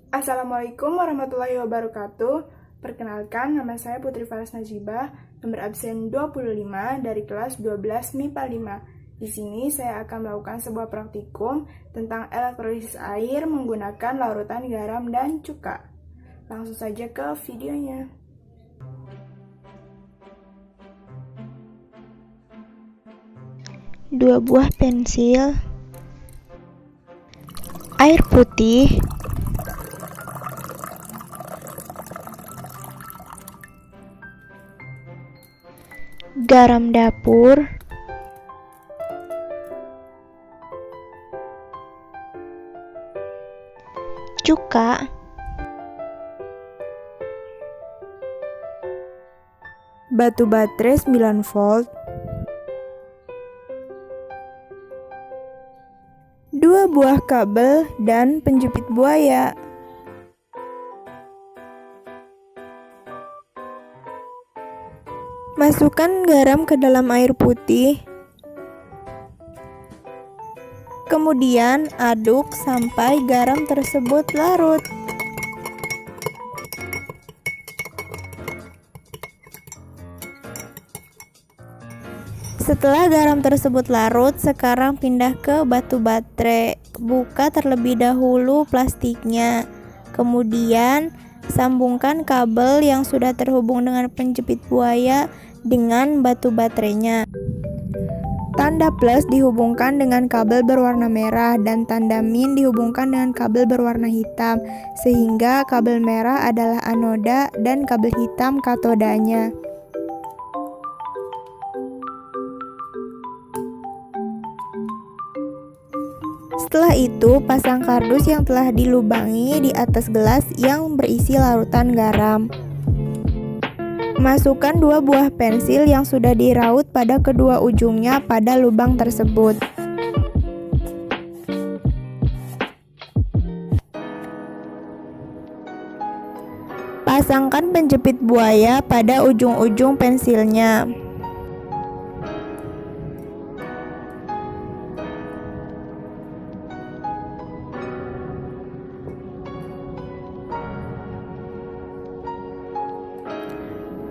Assalamualaikum warahmatullahi wabarakatuh. Perkenalkan, nama saya Putri Faras Najibah, nomor absen 25 dari kelas 12 MIPA 5. Di sini saya akan melakukan sebuah praktikum tentang elektrolisis air menggunakan larutan garam dan cuka. Langsung saja ke videonya. Dua buah pensil, air putih, garam dapur, cuka, Batu baterai 9 volt, 2 buah kabel dan penjepit buaya. Masukkan garam ke dalam air putih. Kemudian aduk sampai garam tersebut larut. Setelah garam tersebut larut, sekarang pindah ke batu baterai. Buka terlebih dahulu plastiknya. Kemudian sambungkan kabel yang sudah terhubung dengan penjepit buaya dengan batu baterainya. Tanda plus dihubungkan dengan kabel berwarna merah dan tanda min dihubungkan dengan kabel berwarna hitam, sehingga kabel merah adalah anoda dan kabel hitam katodanya. Setelah itu, pasang kardus yang telah dilubangi di atas gelas yang berisi larutan garam. Masukkan 2 buah pensil yang sudah diraut pada kedua ujungnya pada lubang tersebut. Pasangkan penjepit buaya pada ujung-ujung pensilnya.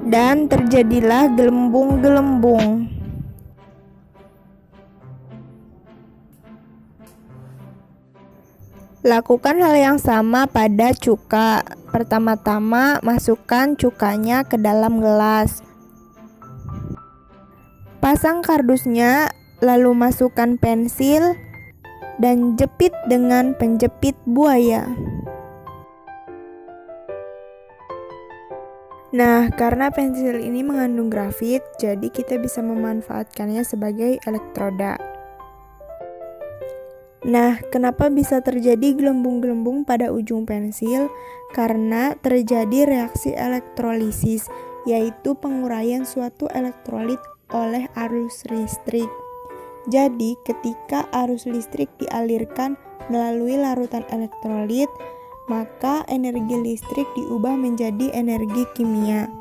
Dan terjadilah gelembung-gelembung. Lakukan hal yang sama pada cuka. Pertama-tama, masukkan cukanya ke dalam gelas. Pasang kardusnya, lalu masukkan pensil dan jepit dengan penjepit buaya. Nah, karena pensil ini mengandung grafit, jadi kita bisa memanfaatkannya sebagai elektroda. Nah, kenapa bisa terjadi gelembung-gelembung pada ujung pensil? Karena terjadi reaksi elektrolisis, yaitu penguraian suatu elektrolit oleh arus listrik. Jadi, ketika arus listrik dialirkan melalui larutan elektrolit, maka energi listrik diubah menjadi energi kimia.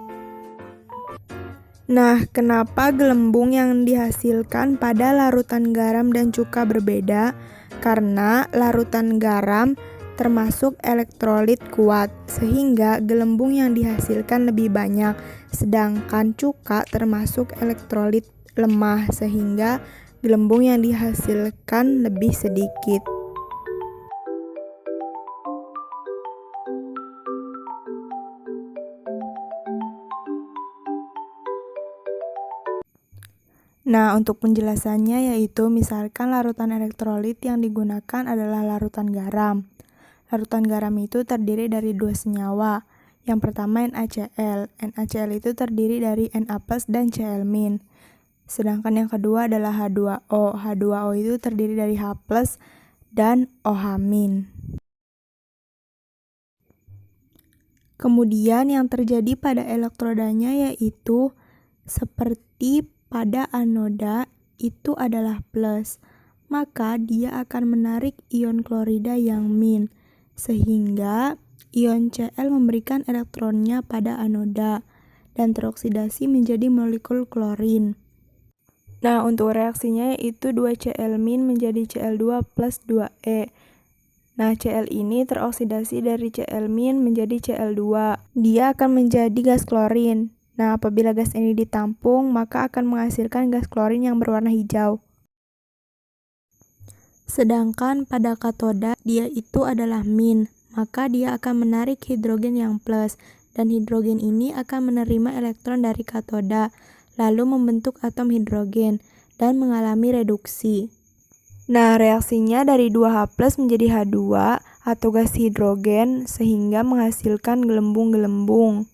Nah, kenapa gelembung yang dihasilkan pada larutan garam dan cuka berbeda? Karena larutan garam termasuk elektrolit kuat, sehingga gelembung yang dihasilkan lebih banyak, sedangkan cuka termasuk elektrolit lemah, sehingga gelembung yang dihasilkan lebih sedikit. Nah, untuk penjelasannya yaitu misalkan larutan elektrolit yang digunakan adalah larutan garam. Larutan garam itu terdiri dari 2 senyawa. Yang pertama NaCl. NaCl itu terdiri dari Na+ dan Cl-. Sedangkan yang kedua adalah H2O. H2O itu terdiri dari H+ dan OH-. Kemudian yang terjadi pada elektrodanya yaitu seperti pada anoda itu adalah plus, maka dia akan menarik ion klorida yang min, sehingga ion Cl memberikan elektronnya pada anoda dan teroksidasi menjadi molekul klorin. Nah, untuk reaksinya yaitu 2Cl- menjadi Cl2 plus 2E. Nah, Cl ini teroksidasi dari Cl- menjadi Cl2. Dia akan menjadi gas klorin. Nah, apabila gas ini ditampung, maka akan menghasilkan gas klorin yang berwarna hijau. Sedangkan pada katoda, dia itu adalah min, maka dia akan menarik hidrogen yang plus, dan hidrogen ini akan menerima elektron dari katoda, lalu membentuk atom hidrogen, dan mengalami reduksi. Nah, reaksinya dari 2H+ menjadi H2 atau gas hidrogen sehingga menghasilkan gelembung-gelembung.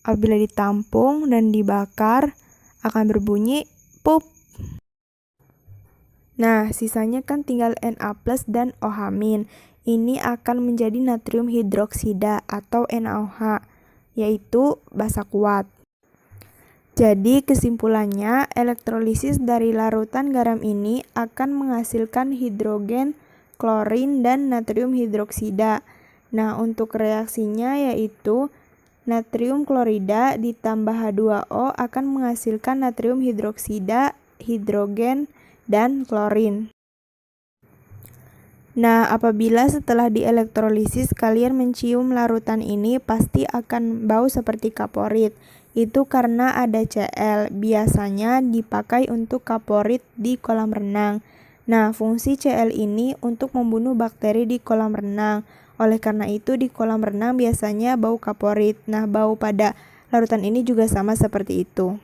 Apabila ditampung dan dibakar, akan berbunyi pup. Nah, sisanya kan tinggal Na+ dan OH-. Ini akan menjadi natrium hidroksida atau NaOH, yaitu basa kuat. Jadi kesimpulannya, elektrolisis dari larutan garam ini akan menghasilkan hidrogen, klorin, dan natrium hidroksida. Nah, untuk reaksinya yaitu natrium klorida ditambah H2O akan menghasilkan natrium hidroksida, hidrogen, dan klorin. Nah, apabila setelah dielektrolisis kalian mencium larutan ini pasti akan bau seperti kaporit. Itu karena ada Cl, biasanya dipakai untuk kaporit di kolam renang. Nah, fungsi Cl ini untuk membunuh bakteri di kolam renang. Oleh karena itu di kolam renang biasanya bau kaporit. Nah, bau pada larutan ini juga sama seperti itu.